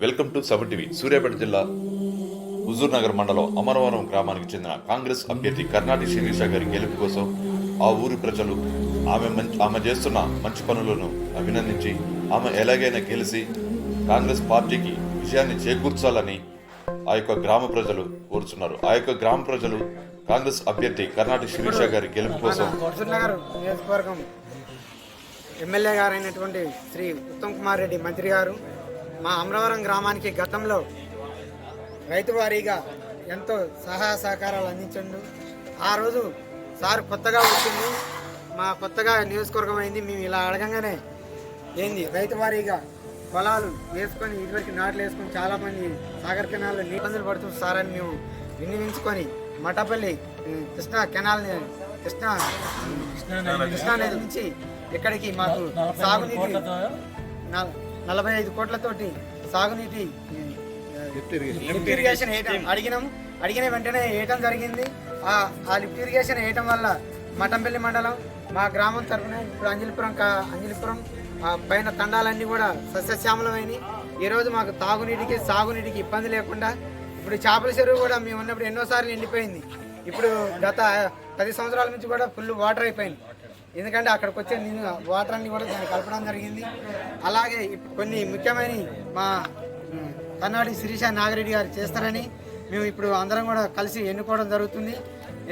Welcome to 7 TV. Suryapet జిల్లా హుజూర్ నగర్ మండలం అమరవరం గ్రామానికి చెందిన కాంగ్రెస్ అభ్యర్థి కర్నాటి శిరీష గారి గెలుపు కోసం ఆ ఊరి ప్రజలు ఆమె చేస్తున్న మంచి పనులను అభినందించి ఆమె ఎలాగైనా గెలిచి కాంగ్రెస్ పార్టీకి విజయాన్ని చేకూర్చాలని ఆ యొక్క గ్రామ ప్రజలు కోరుతున్నారు. ఆ యొక్క గ్రామ ప్రజలు కాంగ్రెస్ అభ్యర్థి కర్నాటి శిరీష గారి గెలుపు కోసం హుజూర్ నగర్ నియోజకవర్గం ఎమ్మెల్యే గారైనటువంటి శ్రీ ఉత్తమ్ కుమార్ రెడ్డి మంత్రి గారు మా అమరవరం గ్రామానికి గతంలో రైతు వారీగా ఎంతో సహాయ సహకారాలు అందించండు. ఆ రోజు సార్ కొత్తగా వచ్చింది, మా కొత్తగా నియోజకవర్గం అయింది. మేము ఇలా అడగంగానే ఏంది రైతు వారీగా పొలాలు వేసుకొని ఇదివరకు నాట్లు వేసుకొని చాలామంది సాగర్ కెనాల్లో ఇబ్బందులు పడుతుంది సార్ అని మేము వినియోగించుకొని మఠపల్లి కృష్ణా కెనాల్ని కృష్ణా నది నుంచి ఇక్కడికి మాకు సాగునీటి 45 కోట్లతోటి సాగునీటి లిఫ్ట్ ఇరిగేషన్ వేయటం అడిగిన వెంటనే వేయటం జరిగింది. ఆ లిఫ్ట్ ఇరిగేషన్ వేయటం వల్ల మఠంపల్లి మండలం మా గ్రామం తరఫున ఇప్పుడు అంజలిపురం పైన తండాలన్నీ కూడా సస్యశ్యామలమైనవి. ఈరోజు మాకు తాగునీటికి సాగునీటికి ఇబ్బంది లేకుండా ఇప్పుడు చేపల చెరువు కూడా మేము ఉన్నప్పుడు ఎన్నోసార్లు ఎండిపోయింది. ఇప్పుడు గత 10 సంవత్సరాల నుంచి కూడా ఫుల్ వాటర్ అయిపోయింది. ఎందుకంటే అక్కడికి వచ్చే వాటర్ అన్ని కూడా దాన్ని కలపడం జరిగింది. అలాగే కొన్ని ముఖ్యమైన మా కర్నాటి శిరీష నాగిరెడ్డి గారు చేస్తారని మేము ఇప్పుడు అందరం కూడా కలిసి ఎన్నుకోవడం జరుగుతుంది.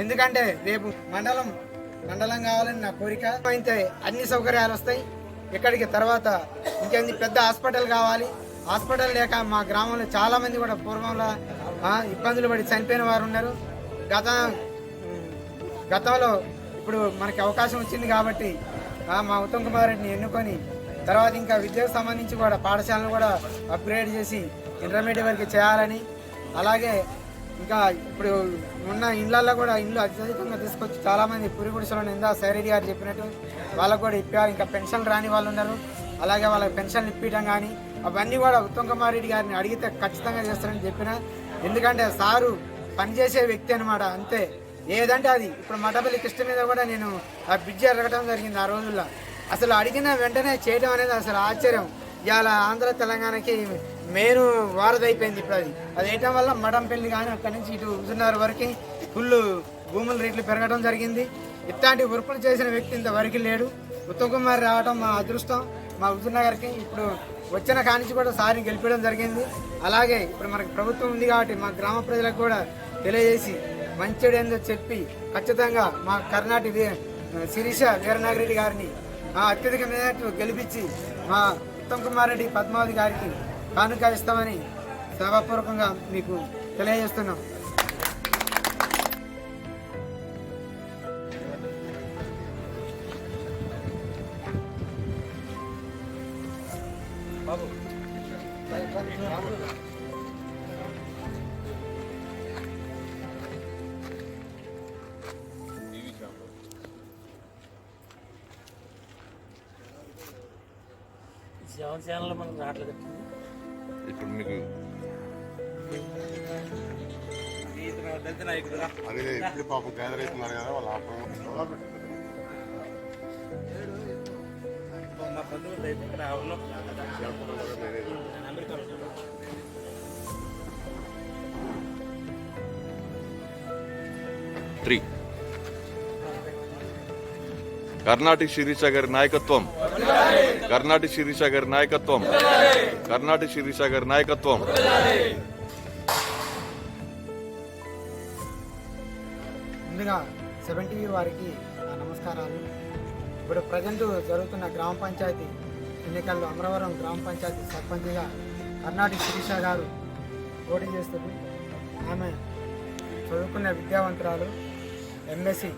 ఎందుకంటే రేపు మండలం కావాలని నా కోరిక. అయితే అన్ని సౌకర్యాలు వస్తాయి ఇక్కడికి. తర్వాత ఇంకేంది పెద్ద హాస్పిటల్ కావాలి. హాస్పిటల్ లేక మా గ్రామంలో చాలామంది కూడా పూర్వంలో ఇబ్బందులు పడి చనిపోయిన వారు ఉన్నారు. గతంలో ఇప్పుడు మనకి అవకాశం వచ్చింది కాబట్టి మా ఉత్తమ్ కుమార్ రెడ్డిని ఎన్నుకొని తర్వాత ఇంకా విద్యకు సంబంధించి కూడా పాఠశాలను కూడా అప్గ్రేడ్ చేసి ఇంటర్మీడియట్ వరకు చేయాలని, అలాగే ఇంకా ఇప్పుడు ఉన్న ఇళ్ళల్లో కూడా ఇల్లు అత్యధికంగా తీసుకొచ్చి చాలామంది పురిగుడిసెలను ఇందా సైరెడ్డి గారు చెప్పినట్టు వాళ్ళకు కూడా ఇప్పారు. ఇంకా పెన్షన్ రాని వాళ్ళు ఉన్నారు, అలాగే వాళ్ళకి పెన్షన్లు ఇప్పించడం కానీ అవన్నీ కూడా ఉత్తమ్ కుమార్ రెడ్డి గారిని అడిగితే ఖచ్చితంగా చేస్తారని చెప్పిన. ఎందుకంటే సారు పనిచేసే వ్యక్తి అనమాట, అంతే ఏదంటే అది. ఇప్పుడు మఠపల్లి కృష్ణ మీద కూడా నేను ఆ బ్రిడ్జి ఎరగటం జరిగింది. ఆ రోజుల్లో అసలు అడిగిన వెంటనే చేయడం అనేది అసలు ఆశ్చర్యం. ఇవాళ ఆంధ్ర తెలంగాణకి మెయిన్ వారదైపోయింది. ఇప్పుడు అది వేయటం వల్ల మఠంపల్లి కానీ అక్కడి నుంచి ఇటు హుజూర్ వరకు ఫుల్ భూముల రేట్లు పెరగడం జరిగింది. ఇట్లాంటి వర్కులు చేసిన వ్యక్తి ఇంతవరకు లేడు. ఉత్తమ్ కుమార్ రావడం మా అదృష్టం మా హుజూర్ నగర్కి. ఇప్పుడు వచ్చిన కానించి కూడా సారిని గెలిపడం జరిగింది. అలాగే ఇప్పుడు మనకి ప్రభుత్వం ఉంది కాబట్టి మా గ్రామ ప్రజలకు కూడా తెలియజేసి మంచిడేందో చెప్పి ఖచ్చితంగా మా కర్నాటి శిరీష వీరనాగిరెడ్డి గారిని అత్యధిక మేరకు గెలిపించి మా ఉత్తమ్ కుమార్ రెడ్డి పద్మావతి గారికి కానుక ఇస్తామని సభాపూర్వకంగా మీకు తెలియజేస్తున్నాం. ఛానల్ మనకు రావట్లేదు. ఇప్పుడు మీకు దళిత నాయకుడు అదే ఇప్పుడు పాపం గ్యాదర్ అవుతున్నారు కదా వాళ్ళ మా బంధువులు అయితే ఇక్కడ అమెరికాలో 3 కర్నాటి శిరీష గారి నాయకత్వం, కర్నాటి శిరీష గారి నాయకత్వం, కర్నాటి శిరీష గారి నాయకత్వం. ముందుగా 7 టీవీ వారికి నా నమస్కారాలు. ఇప్పుడు ప్రజెంట్ జరుగుతున్న గ్రామ పంచాయతీ ఎన్నికల్లో అమరవరం గ్రామ పంచాయతీ సర్పంచ్గా కర్నాటి శిరీష గారు పోటీ చేస్తుంది. ఆమె చదువుకున్న విద్యావంతురాలు, ఎంఎస్సి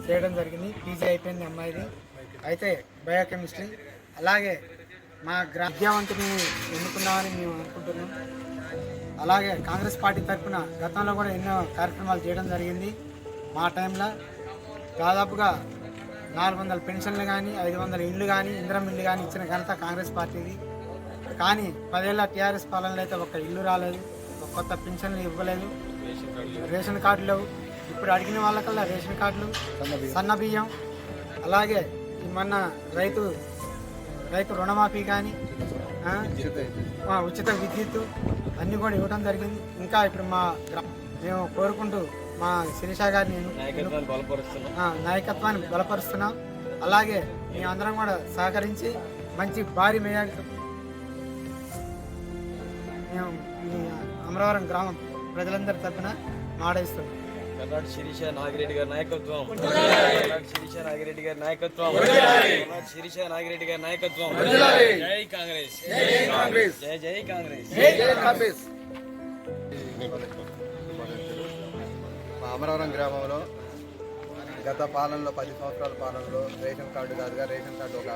చేయడం జరిగింది, పీజీ అయిపోయింది అమ్మాయిది. అయితే బయోకెమిస్ట్రీ. అలాగే మా విద్యావంతుని ఎన్నుకుందామని మేము అనుకుంటున్నాం. అలాగే కాంగ్రెస్ పార్టీ తరఫున గతంలో కూడా ఎన్నో కార్యక్రమాలు చేయడం జరిగింది. మా టైంలో దాదాపుగా 400 పెన్షన్లు కానీ 500 ఇళ్ళు కానీ ఇందిరం ఇల్లు కానీ ఇచ్చిన ఘనత కాంగ్రెస్ పార్టీది. కానీ 10 ఏళ్ళ టీఆర్ఎస్ పాలనలో అయితే ఒక్క ఇల్లు రాలేదు, ఒక కొత్త పెన్షన్లు ఇవ్వలేదు, రేషన్ కార్డులు లేవు. ఇప్పుడు అడిగిన వాళ్ళకల్లా రేషన్ కార్డులు, సన్న బియ్యం, అలాగే మొన్న రైతు రుణమాఫీ కానీ ఉచిత విద్యుత్ అన్నీ కూడా ఇవ్వడం జరిగింది. ఇంకా ఇప్పుడు మేము కోరుకుంటూ మా శిరీష గారిని నాయకత్వాన్ని బలపరుస్తున్నాం. అలాగే మీ అందరం కూడా సహకరించి మంచి భారీ మెజారిటీతో మేము ఈ అమరవరం గ్రామం ప్రజలందరి తరఫున మాడేస్తున్నాం. కర్నాటి శిరీష నాగిరెడ్డి గారి నాయకత్వం, కర్నాటి శిరీష నాగిరెడ్డి గారి నాయకత్వం, కర్నాటి శిరీష నాగిరెడ్డి గారి నాయకత్వం. జై కాంగ్రెస్, జై జై కాంగ్రెస్. మా అమరవరం గ్రామంలో గత పాలనలో 10 సంవత్సరాల పాలనలో రేషన్ కార్డు కాదుగా రేషన్ కార్డు ఒక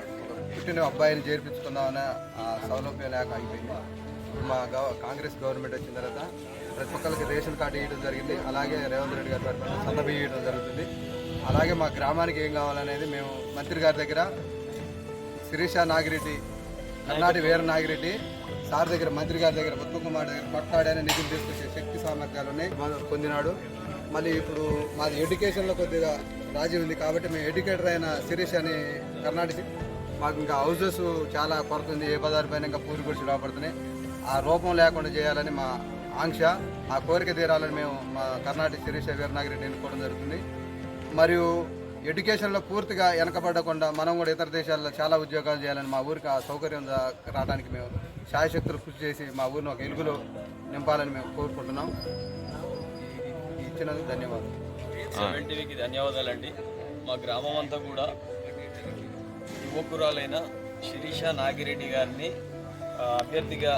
పుట్టిన అబ్బాయిని చేర్పించుకుందామనే సౌలభ్యం లేక అయిపోయింది. ఇప్పుడు మా కాంగ్రెస్ గవర్నమెంట్ వచ్చిన తర్వాత ప్రతి ఒక్కరికి రేషన్ కార్డు ఇవ్వడం జరిగింది. అలాగే రేవంత్ రెడ్డి గారి తరఫున సన్నబియ్యం ఇవ్వడం జరుగుతుంది. అలాగే మా గ్రామానికి ఏం కావాలనేది మేము మంత్రి గారి దగ్గర శిరీష నాగిరెడ్డి, కర్నాటి వీర నాగిరెడ్డి సార్ దగ్గర, మంత్రి గారి దగ్గర, ఉత్తమ్ కుమార్ దగ్గర కొట్లాడని నిధులు తీసుకొచ్చే శక్తి సామర్థ్యాలు ఉన్నాయి పొందినాడు. మళ్ళీ ఇప్పుడు మాది ఎడ్యుకేషన్లో కొద్దిగా రాజీ ఉంది కాబట్టి మేము ఎడ్యుకేటర్ అయిన శిరీష్ అని కర్ణాటక మాకు ఇంకా హౌసెస్ చాలా కొరత ఉంది. ఏ పదార్థ పైన ఇంకా పూరి గుడిసి రాబడుతున్నాయి. ఆ రూపం లేకుండా చేయాలని మా ఆంక్ష. ఆ కోరిక తీరాలని మేము మా కర్ణాటక శిరీష వీరనాగిరెడ్డి ఎన్నుకోవడం జరుగుతుంది. మరియు ఎడ్యుకేషన్లో పూర్తిగా వెనకబడకుండా మనం కూడా ఇతర దేశాల్లో చాలా ఉద్యోగాలు చేయాలని మా ఊరికి ఆ సౌకర్యం రావడానికి మేము శాయశక్తులు కృషి చేసి మా ఊరిని ఒక ఎలుగులో నింపాలని మేము కోరుకుంటున్నాం. ఇచ్చినందుకు ధన్యవాదాలు. 70కి ధన్యవాదాలండి. మా గ్రామం అంతా కూడా యువకురాలైన శిరీష నాగిరెడ్డి గారిని అభ్యర్థిగా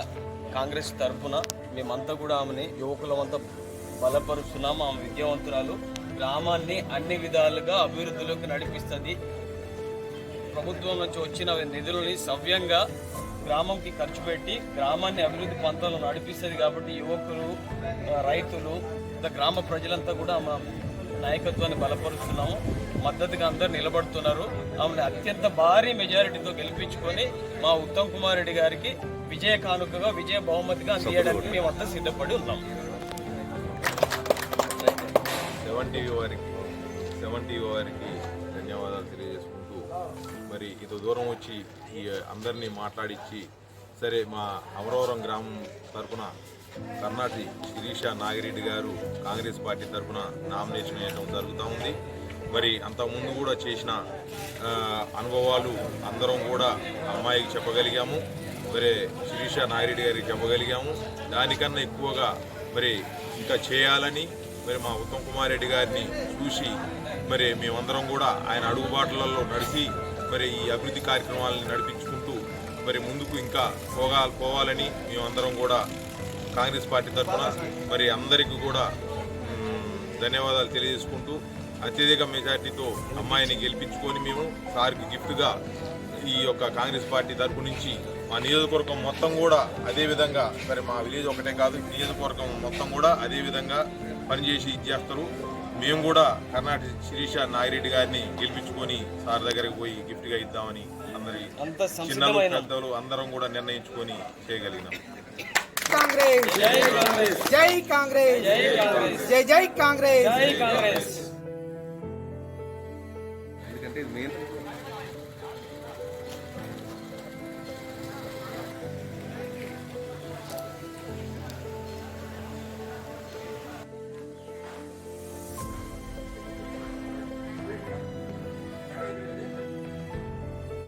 కాంగ్రెస్ తరఫున మేమంతా కూడా ఆమెని యువకులమంతా బలపరుస్తున్నాం. ఆమె విద్యావంతురాలు, గ్రామాన్ని అన్ని విధాలుగా అభివృద్ధిలోకి నడిపిస్తుంది. ప్రభుత్వం నుంచి వచ్చిన నిధులని సవ్యంగా గ్రామంకి ఖర్చు పెట్టి గ్రామాన్ని అభివృద్ధి పంతంలో నడిపిస్తుంది. కాబట్టి యువకులు, రైతులు, గ్రామ ప్రజలంతా కూడా మా నాయకత్వాన్ని బలపరుస్తున్నాము. మద్దతుగా అందరూ నిలబడుతున్నారు. ఆమెను అత్యంత భారీ మెజారిటీతో గెలిపించుకొని మా ఉత్తమ్ కుమార్ రెడ్డి గారికి విజయ కానుకగా, విజయ బహుమతిగా అందించడానికి మేమంతా సిద్ధపడి ఉన్నాం. 70 వారికి ధన్యవాదాలు తెలియజేసుకుంటూ, మరి ఇంత దూరం వచ్చి ఈ అందరినీ మాట్లాడించి, సరే మా అమరవరం గ్రామం తరఫున కర్ణాటి శిరీష నాగిరెడ్డి గారు కాంగ్రెస్ పార్టీ తరఫున నామినేషన్ వేయడం జరుగుతూ ఉంది. మరి అంతకుముందు కూడా చేసిన అనుభవాలు అందరం కూడా అమ్మాయికి చెప్పగలిగాము. మరి శిరీష నాగిరెడ్డి గారికి చెప్పగలిగాము. దానికన్నా ఎక్కువగా మరి ఇంకా చేయాలని మరి మా ఉత్తమ్ కుమార్ రెడ్డి గారిని చూసి మరి మేమందరం కూడా ఆయన అడుగుబాట్లలో నడిచి మరి ఈ అభివృద్ధి కార్యక్రమాలను నడిపించుకుంటూ మరి ముందుకు ఇంకా పోవాలని మేమందరం కూడా కాంగ్రెస్ పార్టీ తరఫున మరి అందరికీ కూడా ధన్యవాదాలు తెలియజేసుకుంటూ, అత్యధిక మెజార్టీతో అమ్మాయిని గెలిపించుకొని మేము సార్కి గిఫ్ట్గా ఈ యొక్క కాంగ్రెస్ పార్టీ తరఫు నుంచి మా నియోజకవర్గం మొత్తం కూడా అదేవిధంగా, మరి మా విలేజ్ ఒకటే కాదు, నియోజకవర్గం మొత్తం కూడా అదేవిధంగా పనిచేసి ఇచ్చేస్తారు. మేము కూడా కర్ణాటక శిరీష నాగిరెడ్డి గారిని గెలిపించుకొని సార్ దగ్గరికి పోయి గిఫ్ట్గా ఇద్దామని అందరి చిన్నలు పెద్దలు అందరం కూడా నిర్ణయించుకొని చేయగలిగినాం. కాంగ్రెస్, జై కాంగ్రెస్, జై కాంగ్రెస్, జై జై కాంగ్రెస్. ఎందుకంటే